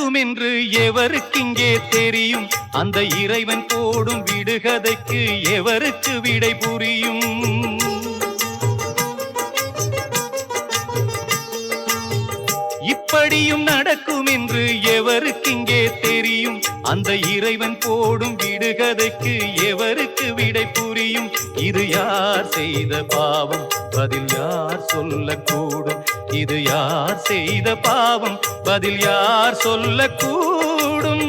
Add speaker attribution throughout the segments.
Speaker 1: நடக்கும் என்று எவருக்கிங்கே தெரியும்? அந்த இறைவன் போடும் விடுகதைக்கு எவருக்கு விடை புரியும்? இப்படியும் நடக்கும் என்று எவருக்கிங்கே தெரியும்? அந்த இறைவன் போடும் விடுகதைக்கு எவருக்கு விடை புரியும்? இது யார் செய்த பாவம்? பதில் யார் சொல்லக்கூடும்? இது யார் செய்த பாவம்? பதில் யார் சொல்லக்கூடும்?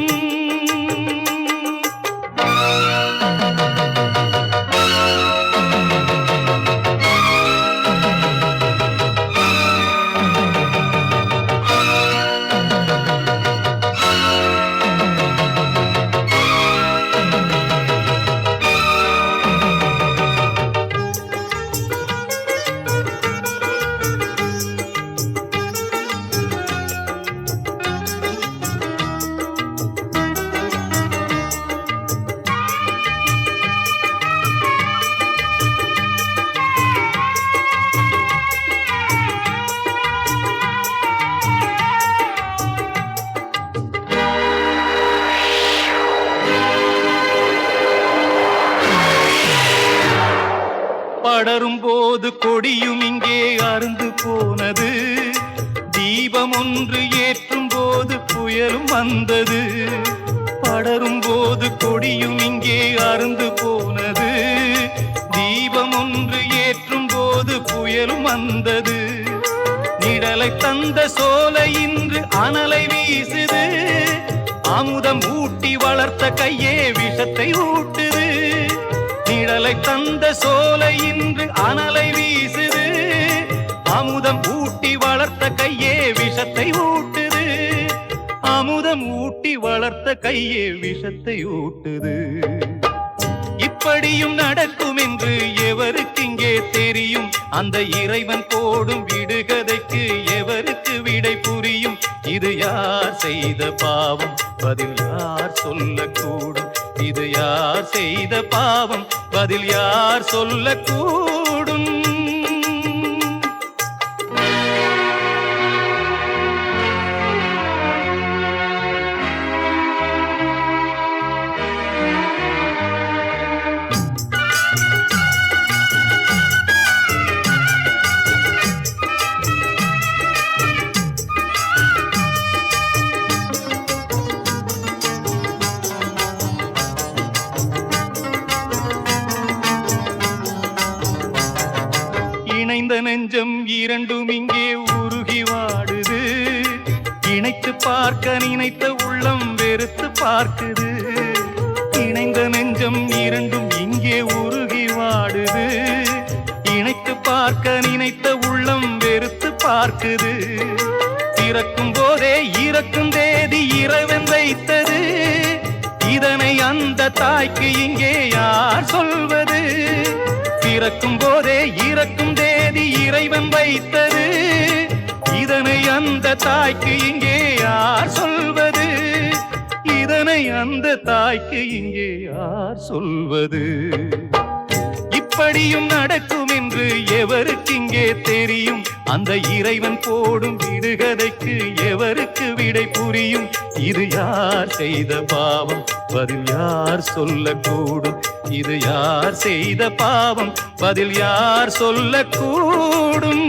Speaker 1: படரும் போது கொடியும் இங்கே அருந்து போனது. தீபம் ஒன்று ஏற்றும் போது புயலும் வந்தது. படரும் போது கொடியும் இங்கே அருந்து போனது. தீபம் ஒன்று ஏற்றும் போது புயலும் வந்தது. நிழலை தந்த சோலை இன்று அனலை வீசுது. அமுதம் ஊட்டி வளர்த்த கையே விஷத்தை ஊட்டுது. நிழலை தந்த சோலை இன்று அனலை வீசுது. அமுதம் ஊட்டி வளர்த்த கையே விஷத்தை ஊட்டுது. அமுதம் ஊட்டி வளர்த்த கையே விஷத்தை ஊட்டுது. இப்படியும் நடக்கும் என்று எவருக்கிங்கே தெரியும்? அந்த இறைவன் போடும் விடுகதைக்கு எவருக்கு விடை புரியும்? இது யார் செய்த பாவம்? பதில் யார் சொல்லக்கூடும்? இது யார் செய்த பாவம்? பதில் யார் சொல்லக்கூடும்? இணைந்த நெஞ்சம் இரண்டும் இங்கே உருகி வாடுது. இணைத்து பார்க்க நினைத்த உள்ளம் வெறுத்து பார்க்குது. இணைந்த நெஞ்சம் இரண்டும் இங்கே உருகி வாடுது. இணைத்து பார்க்க நினைத்த உள்ளம் வெறுத்து பார்க்குது. பிறக்கும் போதே இறக்கும் தேதி இறைவன் வைத்தது. இதனை அந்த தாய்க்கு இங்கே யார் சொல்வது? பிறக்கும் போதே இறக்கும் தேதி இறைவன் வைத்தது. இதனை அந்த தாய்க்கு இங்கே யார் சொல்வது? இதனை அந்த தாய்க்கு இங்கே யார் சொல்வது? இப்படியும் நடக்கும் என்று எவருக்கிங்கே தெரியும்? அந்த இறைவன் போடும் விடுகதைக்கு எவருக்கு விடை புரியும்? இது யார் செய்த பாவம்? பதில் யார் சொல்லக்கூடும்? இது யார் செய்த பாவம்? பதில் யார் சொல்லக்கூடும்?